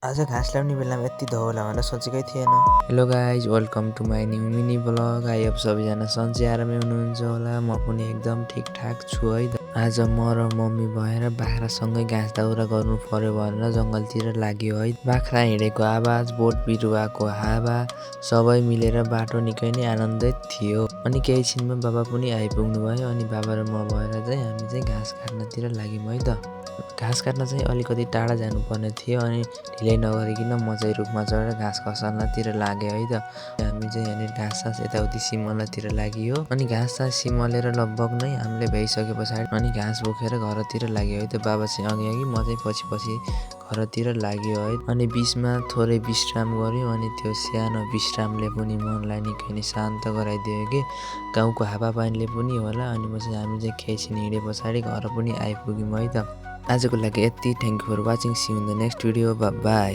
आज घाँस ल्याउने बेलामा यति धो होला भनेर सोचेकै थिएन। Hello guys, welcome to my new mini blog. I hope सबैजना सन्चै आरामै हुनुहुन्छ होला। म पनि एकदम ठिकठाक छु है। आज म र मम्मी भएर बाख्रासँगै घाँस दाउरा गर्नु पर्यो भनेर जङ्गलतिर लाग्यो है। बाख्रा हिँडेको आवाज, बोट बिरुवाको हावा सबै मिलेर बाटो निकै नै आनन्दित थियो। अनि केही छिनमा बाबा पनि आइपुग्नु भयो। अनि बाबा र म भएर चाहिँ हामी चाहिँ घाँस काट्नतिर लाग्यौँ है त। घाँस काट्न चाहिँ अलिकति टाढा जानुपर्ने थियो। अनि ढिलै नगरिकन म चाहिँ रुखमा चढेर घाँस खसाल्नतिर लागेँ है त। हामी चाहिँ यहाँनिर घाँस यताउति सिमलतिर लागियो। अनि घाँस सिमलेर लगभग नै हामीले भ्याइसके पछाडि अनि घाँस बोकेर घरतिर लाग्यो है त। बाबा चाहिँ अघि म चाहिँ पछि घरतिर लाग्यो है। अनि बिचमा थोरै विश्राम गऱ्यौँ। अनि त्यो सानो विश्रामले पनि मनलाई निकै नै शान्त गराइदियो कि गाउँको हावापानीले पनि होला। अनि हामी चाहिँ केही छिन हिँडे पछाडि घर पनि आइपुग्यौँ है त। आजको लागि यति। Thank you for watching. See you in the next video. By.